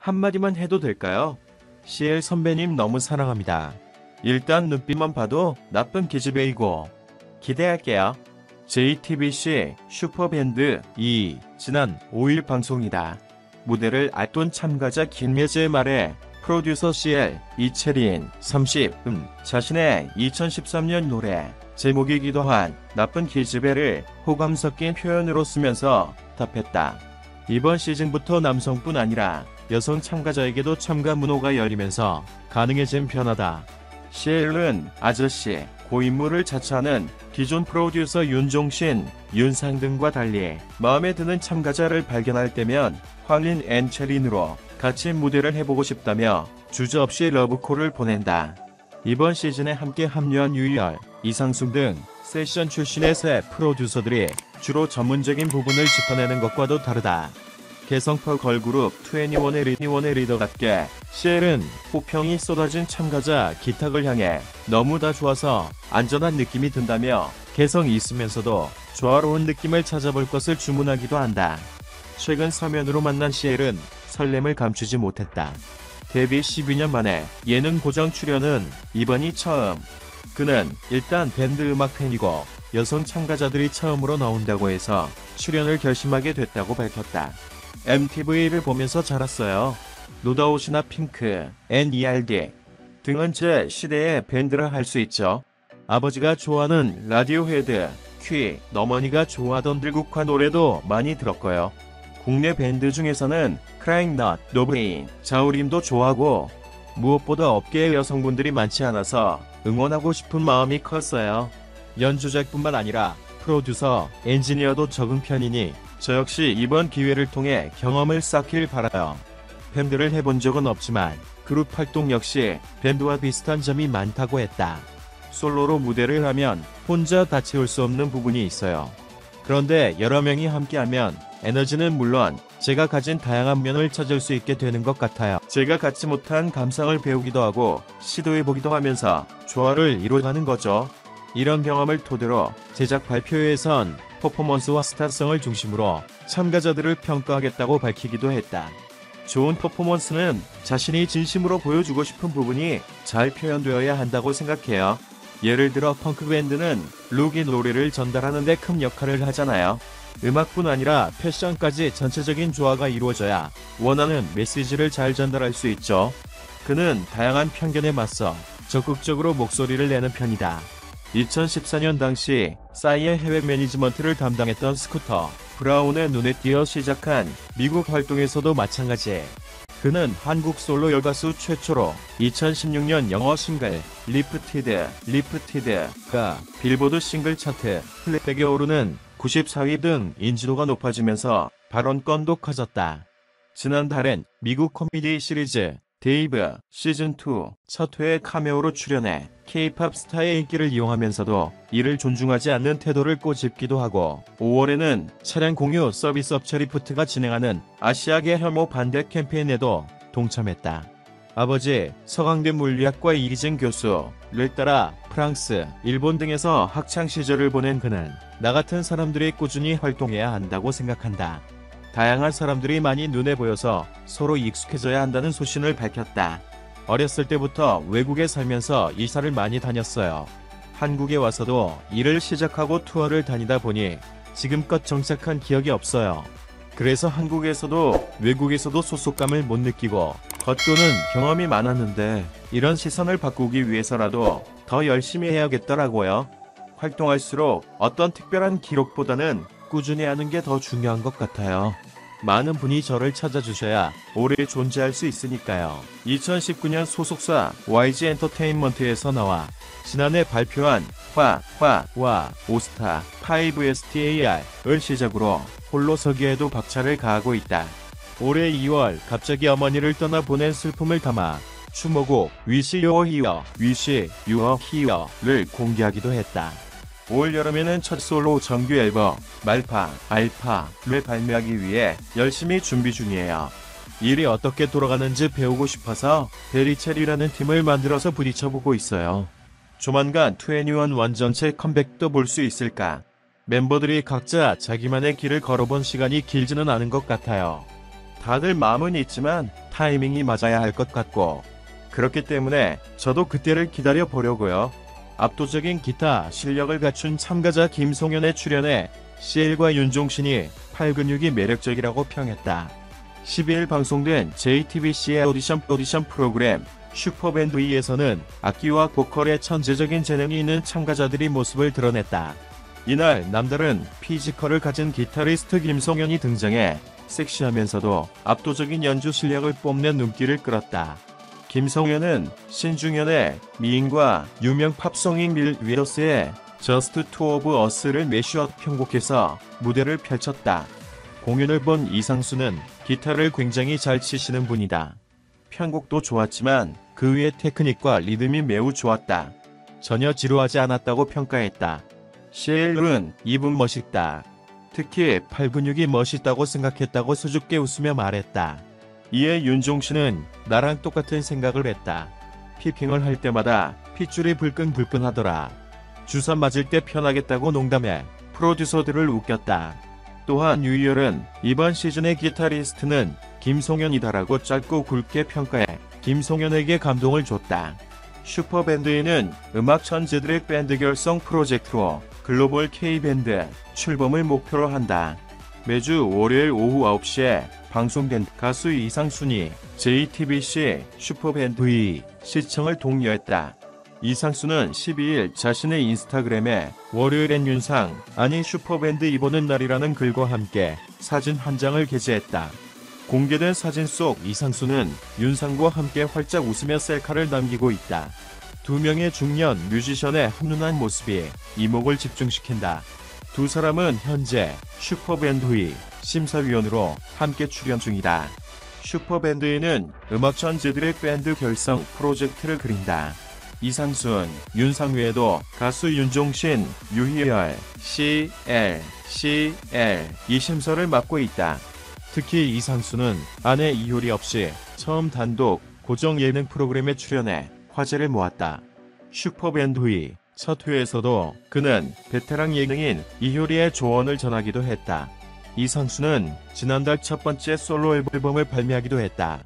한마디만 해도 될까요? CL 선배님 너무 사랑합니다. 일단 눈빛만 봐도 나쁜 기집애이고 기대할게요. JTBC 슈퍼밴드 2 지난 5일 방송이다. 무대를 알던 참가자 김예재의 말에 프로듀서 CL 이채린 30은 자신의 2013년 노래 제목이기도 한 나쁜 기집애를 호감 섞인 표현으로 쓰면서 답했다. 이번 시즌부터 남성뿐 아니라 여성 참가자에게도 참가 문호가 열리면서 가능해진 변화다. CL은 아저씨, 고인물을 자처하는 기존 프로듀서 윤종신, 윤상 등과 달리 마음에 드는 참가자를 발견할 때면 황린 앤 체린으로 같이 무대를 해보고 싶다며 주저없이 러브콜을 보낸다. 이번 시즌에 함께 합류한 유희열, 이상순 등 세션 출신의 새 프로듀서들이 주로 전문적인 부분을 짚어내는 것과도 다르다. 개성파 걸그룹 21의 리더답게 CL은 호평이 쏟아진 참가자 기탁을 향해 너무 다 좋아서 안전한 느낌이 든다며 개성이 있으면서도 조화로운 느낌을 찾아볼 것을 주문하기도 한다. 최근 서면으로 만난 CL은 설렘을 감추지 못했다. 데뷔 12년 만에 예능 고정 출연은 이번이 처음. 그는 일단 밴드 음악 팬이고 여성 참가자들이 처음으로 나온다고 해서 출연을 결심하게 됐다고 밝혔다. MTV를 보면서 자랐어요. 노다웃이나 핑크, N.E.R.D 등은 제 시대의 밴드라 할 수 있죠. 아버지가 좋아하는 라디오헤드, 퀴, 어머니가 좋아하던 들국화 노래도 많이 들었고요. 국내 밴드 중에서는 크라잉넛, 노브레인, 자우림도 좋아하고 무엇보다 업계에 여성분들이 많지 않아서 응원하고 싶은 마음이 컸어요. 연주자뿐만 아니라 프로듀서, 엔지니어도 적은 편이니 저 역시 이번 기회를 통해 경험을 쌓길 바라요. 밴드를 해본 적은 없지만 그룹 활동 역시 밴드와 비슷한 점이 많다고 했다. 솔로로 무대를 하면 혼자 다 채울 수 없는 부분이 있어요. 그런데 여러 명이 함께하면 에너지는 물론 제가 가진 다양한 면을 찾을 수 있게 되는 것 같아요. 제가 갖지 못한 감상을 배우기도 하고 시도해보기도 하면서 조화를 이뤄가는 거죠. 이런 경험을 토대로 제작 발표회에선 퍼포먼스와 스타성을 중심으로 참가자들을 평가하겠다고 밝히기도 했다. 좋은 퍼포먼스는 자신이 진심으로 보여주고 싶은 부분이 잘 표현되어야 한다고 생각해요. 예를 들어 펑크 밴드는 룩이 노래를 전달하는 데 큰 역할을 하잖아요. 음악뿐 아니라 패션까지 전체적인 조화가 이루어져야 원하는 메시지를 잘 전달할 수 있죠. 그는 다양한 편견에 맞서 적극적으로 목소리를 내는 편이다. 2014년 당시 싸이의 해외 매니지먼트를 담당했던 스쿠터 브라운의 눈에 띄어 시작한 미국 활동에서도 마찬가지. 그는 한국 솔로 여가수 최초로 2016년 영어 싱글 리프티드가 빌보드 싱글 차트 플랫백에 오르는 94위 등 인지도가 높아지면서 발언권도 커졌다. 지난달엔 미국 코미디 시리즈 데이브 시즌2 첫 회에 카메오로 출연해 K-팝 스타의 인기를 이용하면서도 이를 존중하지 않는 태도를 꼬집기도 하고 5월에는 차량 공유 서비스 업체 리프트가 진행하는 아시아계 혐오 반대 캠페인에도 동참했다. 아버지 서강대 물리학과 이기진 교수를 따라 프랑스, 일본 등에서 학창시절을 보낸 그는 나 같은 사람들이 꾸준히 활동해야 한다고 생각한다. 다양한 사람들이 많이 눈에 보여서 서로 익숙해져야 한다는 소신을 밝혔다. 어렸을 때부터 외국에 살면서 이사를 많이 다녔어요. 한국에 와서도 일을 시작하고 투어를 다니다 보니 지금껏 정착한 기억이 없어요. 그래서 한국에서도 외국에서도 소속감을 못 느끼고 겉도는 경험이 많았는데 이런 시선을 바꾸기 위해서라도 더 열심히 해야겠더라고요. 활동할수록 어떤 특별한 기록보다는 꾸준히 하는 게 더 중요한 것 같아요. 많은 분이 저를 찾아주셔야 오래 존재할 수 있으니까요. 2019년 소속사 YG 엔터테인먼트에서 나와 지난해 발표한 화와 오스타 5STAR을 시작으로 홀로 서기에도 박차를 가하고 있다. 올해 2월 갑자기 어머니를 떠나 보낸 슬픔을 담아 추모곡 Wish You Were Here를 공개하기도 했다. 올 여름에는 첫 솔로 정규 앨범 알파를 발매하기 위해 열심히 준비 중이에요. 일이 어떻게 돌아가는지 배우고 싶어서 베리첼이라는 팀을 만들어서 부딪혀보고 있어요. 조만간 21 완전체 컴백도 볼 수 있을까? 멤버들이 각자 자기만의 길을 걸어본 시간이 길지는 않은 것 같아요. 다들 마음은 있지만 타이밍이 맞아야 할 것 같고, 그렇기 때문에 저도 그때를 기다려 보려고요. 압도적인 기타 실력을 갖춘 참가자 김송현의 출연에 CL과 윤종신이 팔 근육이 매력적이라고 평했다. 12일 방송된 JTBC의 오디션 프로그램 슈퍼밴드 E에서는 악기와 보컬에 천재적인 재능이 있는 참가자들이 모습을 드러냈다. 이날 남다른 피지컬을 가진 기타리스트 김송현이 등장해 섹시하면서도 압도적인 연주 실력을 뽐내 눈길을 끌었다. 김송현은 신중현의 미인과 유명 팝송인 밀 위더스의 저스트 투 오브 어스를 매시업 편곡해서 무대를 펼쳤다. 공연을 본 이상수는 기타를 굉장히 잘 치시는 분이다. 편곡도 좋았지만 그 위의 테크닉과 리듬이 매우 좋았다. 전혀 지루하지 않았다고 평가했다. CL은 이분 멋있다. 특히 팔 근육이 멋있다고 생각했다고 수줍게 웃으며 말했다. 이에 윤종신은 나랑 똑같은 생각을 했다. 피핑을 할 때마다 핏줄이 불끈불끈하더라. 주사 맞을 때 편하겠다고 농담해 프로듀서들을 웃겼다. 또한 유희열은 이번 시즌의 기타리스트는 김송현이다라고 짧고 굵게 평가해 김송현에게 감동을 줬다. 슈퍼밴드에는 음악 천재들의 밴드 결성 프로젝트로 글로벌 K밴드 출범을 목표로 한다. 매주 월요일 오후 9시에 방송된 가수 이상순이 JTBC 슈퍼밴드 E 시청을 독려했다. 이상순은 12일 자신의 인스타그램에 월요일엔 윤상, 아니 슈퍼밴드 E 보는 날이라는 글과 함께 사진 한 장을 게재했다. 공개된 사진 속 이상순은 윤상과 함께 활짝 웃으며 셀카를 남기고 있다. 두 명의 중년 뮤지션의 훈훈한 모습이 이목을 집중시킨다. 두 사람은 현재 슈퍼밴드 E 심사위원으로 함께 출연 중이다. 슈퍼밴드에는 음악 천재들의 밴드 결성 프로젝트를 그린다. 이상순, 윤상 외에도 가수 윤종신, 유희열, CL 이 심사를 맡고 있다. 특히 이상순은 아내 이효리 없이 처음 단독 고정 예능 프로그램에 출연해 화제를 모았다. 슈퍼밴드 E 첫 회에서도 그는 베테랑 예능인 이효리의 조언을 전하기도 했다. 이상순은 지난달 첫 번째 솔로 앨범을 발매하기도 했다.